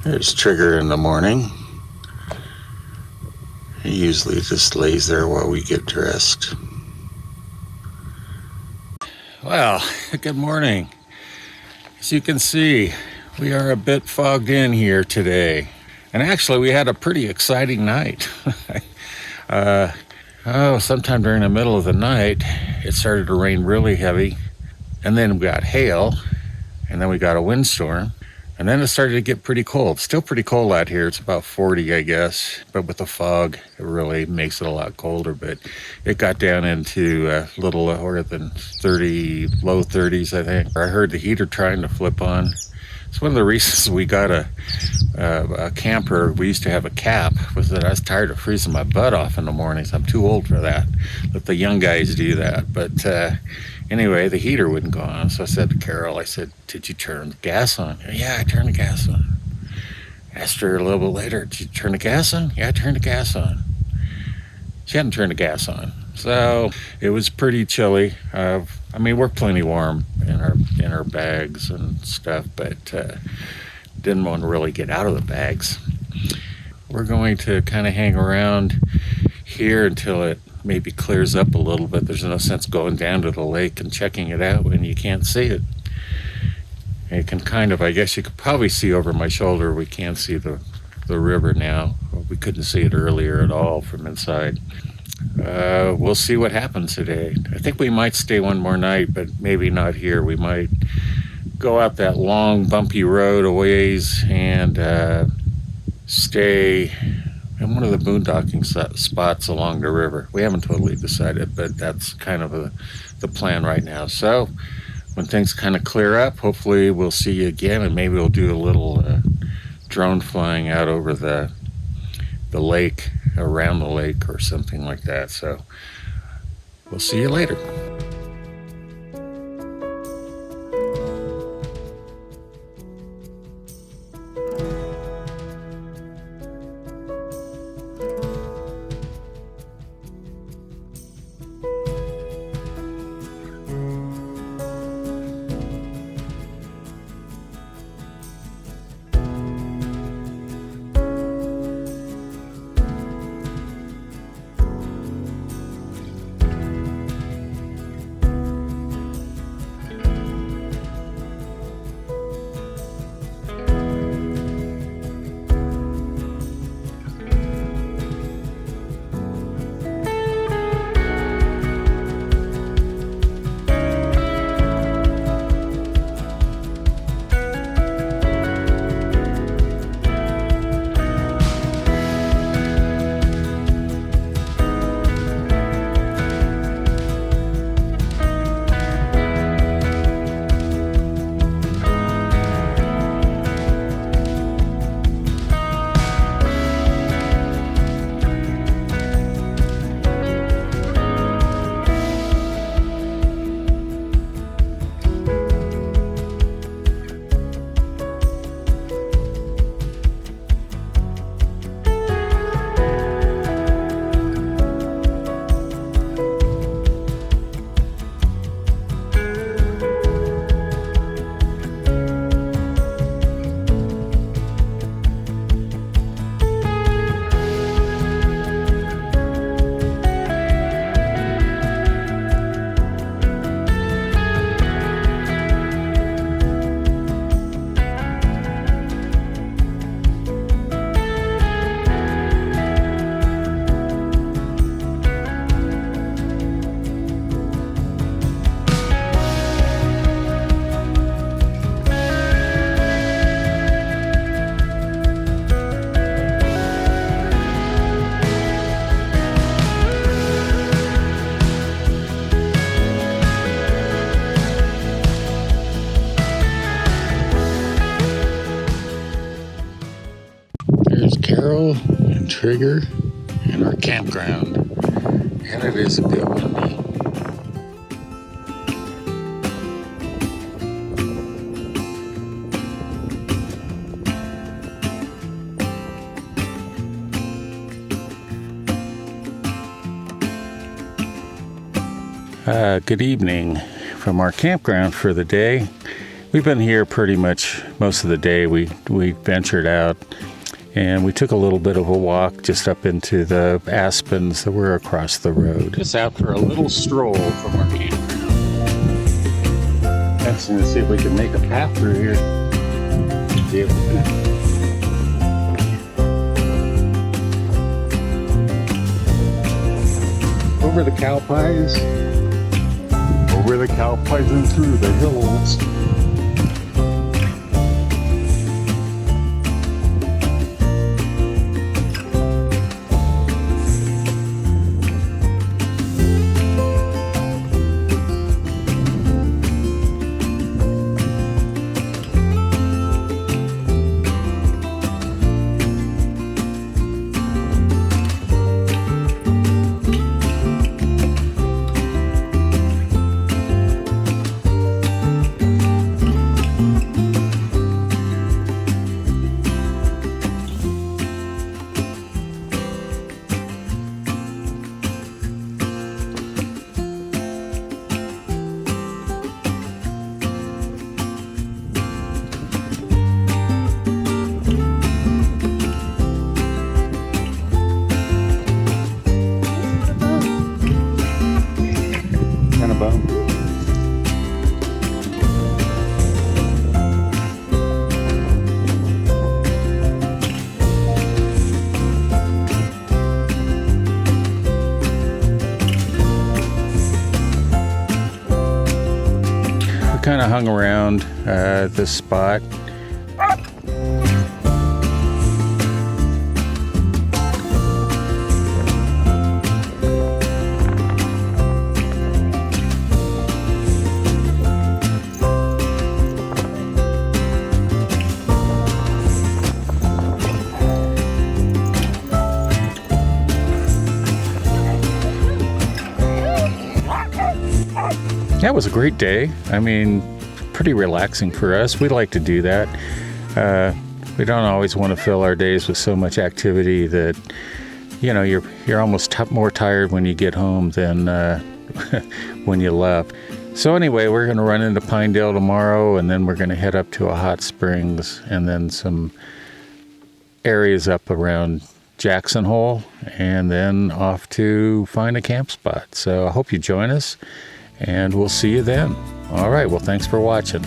There's Trigger in the morning. He usually just lays there while we get dressed. Well, good morning. As you can see, we are a bit fogged in here today. And actually, we had a pretty exciting night. Sometime during the middle of the night, it started to rain really heavy. And then we got hail. And then we got a windstorm. And then it started to get pretty cold. Still pretty cold out here. It's about 40, I guess. But with the fog, it really makes it a lot colder. But it got down into a little lower than 30, low 30s, I think. I heard the heater trying to flip on. It's one of the reasons we got a camper. We used to have a cap, was that I was tired of freezing my butt off in the mornings. I'm too old for that. Let the young guys do that. But anyway, the heater wouldn't go on. So I said to Carol, I said, did you turn the gas on? Yeah, I turned the gas on. Asked her a little bit later, did you turn the gas on? Yeah, I turned the gas on. She hadn't turned the gas on. So it was pretty chilly. We're plenty warm in our bags and stuff, but didn't want to really get out of the bags. We're going to kind of hang around here until it maybe clears up a little bit. There's no sense going down to the lake and checking it out when you can't see it. You can I guess you could probably see over my shoulder. We can't see the river now. We couldn't see it earlier at all from inside. We'll see what happens today. I think we might stay one more night, but maybe not here. We might go out that long, bumpy road a ways and stay in one of the boondocking spots along the river. We haven't totally decided, but that's kind of the plan right now. So when things kind of clear up, hopefully we'll see you again, and maybe we'll do a little drone flying out over the lake, around the lake or something like that. So we'll see you later. There's Carol and Trigger and our campground. And it is a good one. Good evening from our campground for the day. We've been here pretty much most of the day. We ventured out and we took a little bit of a walk just up into the aspens that were across the road. Just out for a little stroll from our campground. Let's see if we can make a path through here. See if we can. Over the cow pies, over the cow pies and through the hills. Kind of hung around this spot. That was a great day. I mean, pretty relaxing for us. We like to do that. We don't always want to fill our days with so much activity that, you know, you're almost more tired when you get home than when you left. So anyway, we're going to run into Pinedale tomorrow, and then we're going to head up to a hot springs and then some areas up around Jackson Hole, and then off to find a camp spot. So I hope you join us, and we'll see you then. All right, well, thanks for watching.